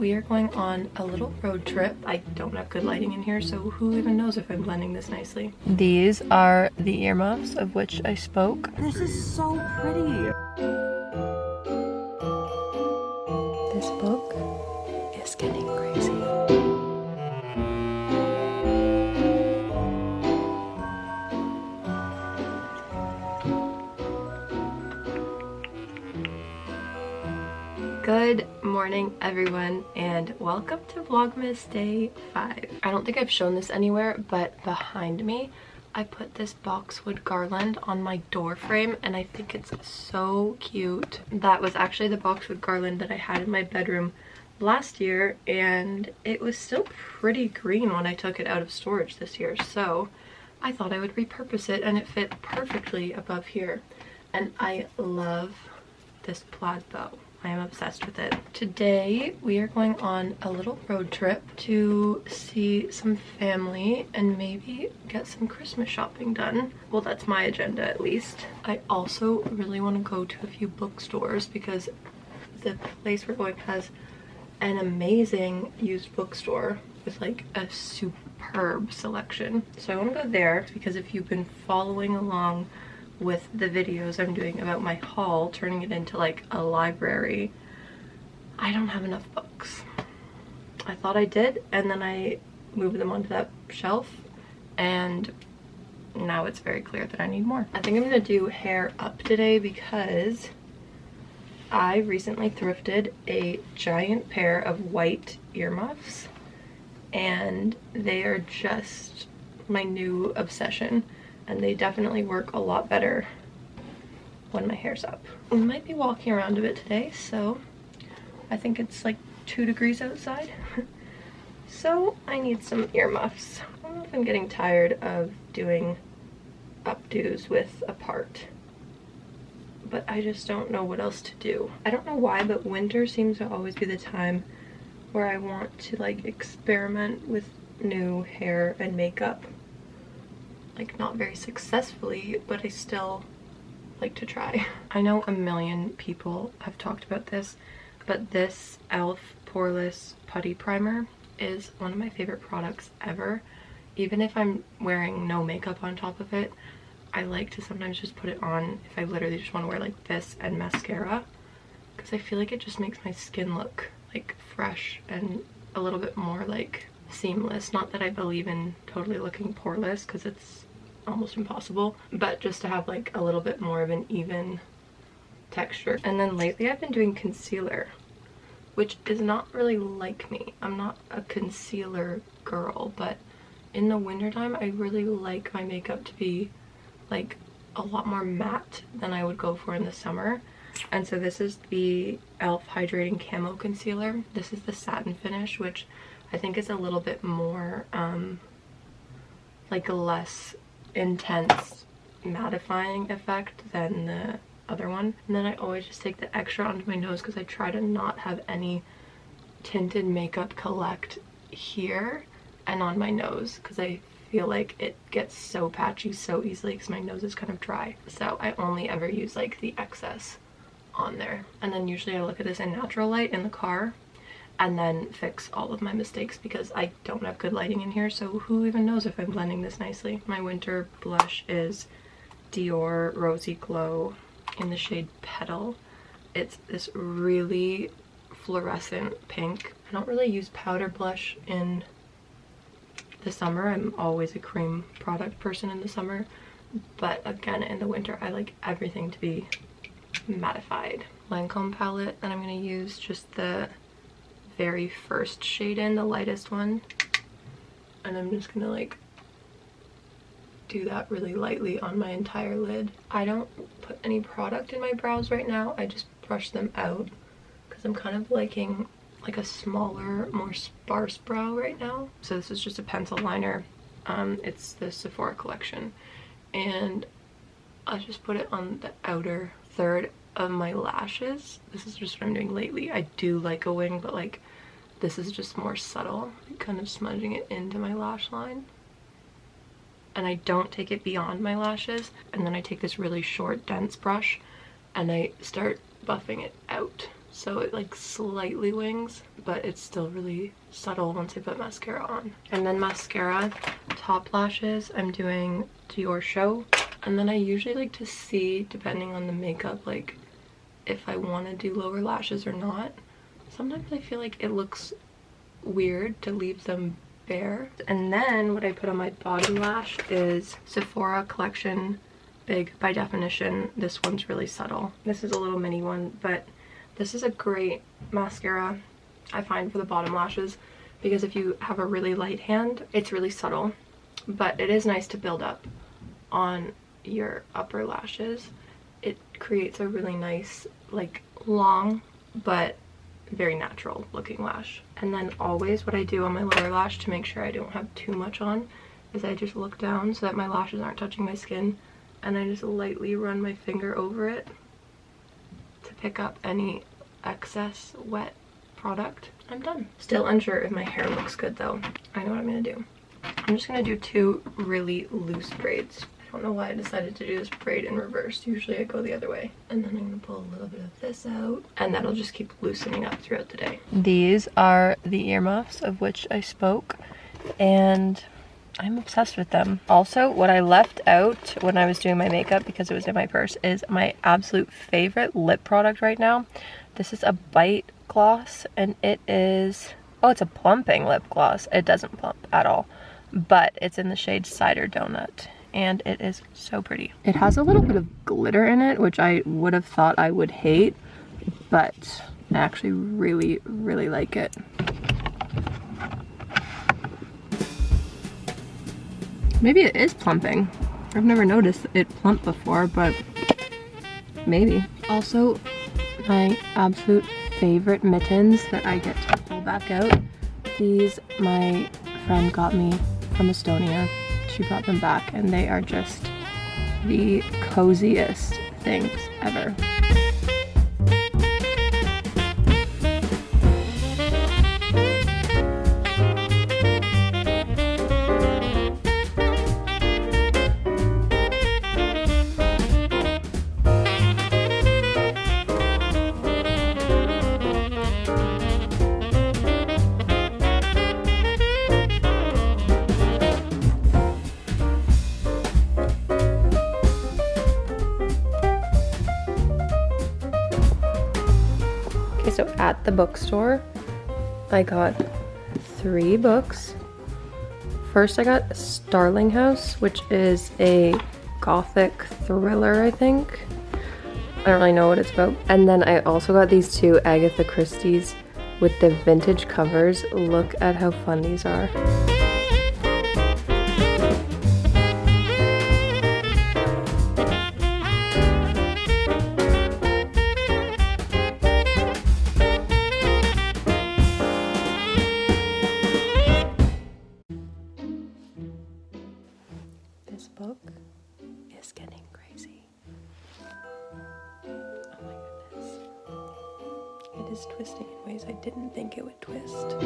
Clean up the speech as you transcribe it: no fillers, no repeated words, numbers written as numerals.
we are going on a little road trip. I don't have good lighting in here, so who even knows if I'm blending this nicely. These are the earmuffs of which I spoke. This is so pretty. This book is getting crazy. Good morning, everyone, and welcome to Vlogmas Day 5. I don't think I've shown this anywhere, but behind me, I put this boxwood garland on my door frame, and I think it's so cute. That was actually the boxwood garland that I had in my bedroom last year, and it was still pretty green when I took it out of storage this year, so I thought I would repurpose it, and it fit perfectly above here. And I love this plaid bow. I am obsessed with it. Today we are going on a little road trip to see some family and maybe get some Christmas shopping done. Well, that's my agenda at least. I also really want to go to a few bookstores because the place we're going has an amazing used bookstore with like a superb selection. So I want to go there because if you've been following along with the videos I'm doing about my haul, turning it into like a library, I don't have enough books. I thought I did, and then I moved them onto that shelf, and now it's very clear that I need more. I think I'm gonna do hair up today because I recently thrifted a giant pair of white earmuffs, and they are just my new obsession. And they definitely work a lot better when my hair's up. We might be walking around a bit today, so I think it's like 2 degrees outside. So I need some earmuffs. I don't know if I'm getting tired of doing updos with a part, but I just don't know what else to do. I don't know why, but winter seems to always be the time where I want to like experiment with new hair and makeup. Like, not very successfully, but I still like to try. I know a million people have talked about this, but this e.l.f. Poreless Putty Primer is one of my favorite products ever. Even if I'm wearing no makeup on top of it, I like to sometimes just put it on if I literally just want to wear like this and mascara, because I feel like it just makes my skin look like fresh and a little bit more like seamless. Not that I believe in totally looking poreless because it's almost impossible, but just to have like a little bit more of an even texture. And then lately I've been doing concealer, which is not really like me. I'm not a concealer girl, but in the wintertime I really like my makeup to be like a lot more matte than I would go for in the summer. And so this is the e.l.f. Hydrating Camo Concealer. This is the satin finish, which I think is a little bit more like a less intense mattifying effect than the other one. And then I always just take the extra onto my nose because I try to not have any tinted makeup collect here and on my nose because I feel like it gets so patchy so easily because my nose is kind of dry. So I only ever use like the excess on there, and then usually I look at this in natural light in the car and then fix all of my mistakes because I don't have good lighting in here, so who even knows if I'm blending this nicely. My winter blush is Dior Rosy Glow in the shade Petal. It's this really fluorescent pink. I don't really use powder blush in the summer. I'm always a cream product person in the summer, but again in the winter I like everything to be mattified. Lancome palette that I'm going to use just the very first shade in, the lightest one, and I'm just gonna like do that really lightly on my entire lid. I don't put any product in my brows right now, I just brush them out because I'm kind of liking like a smaller, more sparse brow right now. So this is just a pencil liner. It's the Sephora collection, and I just put it on the outer third of my lashes. This is just what I'm doing lately. I do like a wing, but like this is just more subtle, kind of smudging it into my lash line. And I don't take it beyond my lashes, and then I take this really short dense brush and I start buffing it out. so it like slightly wings, but it's still really subtle once I put mascara on. And then mascara, top lashes, I'm doing Dior Show. And then I usually like to see, depending on the makeup, like if I want to do lower lashes or not. Sometimes I feel like it looks weird to leave them bare. And then what I put on my bottom lash is Sephora Collection Big by Definition. This one's really subtle. This is a little mini one, but this is a great mascara I find for the bottom lashes, because if you have a really light hand, it's really subtle, but it is nice to build up on your upper lashes. It creates a really nice, like, long but very natural looking lash. And then always what I do on my lower lash to make sure I don't have too much on is I just look down so that my lashes aren't touching my skin, and I just lightly run my finger over it to pick up any excess wet product. I'm done. Still unsure if my hair looks good though. I know what I'm gonna do. I'm just gonna do 2 really loose braids. I don't know why I decided to do this braid in reverse. Usually I go the other way. And then I'm gonna pull a little bit of this out, and that'll just keep loosening up throughout the day. These are the earmuffs of which I spoke, and I'm obsessed with them. Also, what I left out when I was doing my makeup, because it was in my purse, is my absolute favorite lip product right now. This is a Bite gloss, and it is, oh, it's a plumping lip gloss. It doesn't plump at all, but it's in the shade Cider Donut, and it is so pretty. It has a little bit of glitter in it, which I would have thought I would hate, but I actually really, really like it. Maybe it is plumping. I've never noticed it plump before, but maybe. Also, my absolute favorite mittens that I get to pull back out. These my friend got me from Estonia. She brought them back, and they are just the coziest things ever. So at the bookstore, I got 3 books. First I got Starling House, which is a gothic thriller, I think. I don't really know what it's about. And then I also got these 2 Agatha Christie's with the vintage covers. Look at how fun these are. This book is getting crazy. Oh my goodness. It is twisting in ways I didn't think it would twist.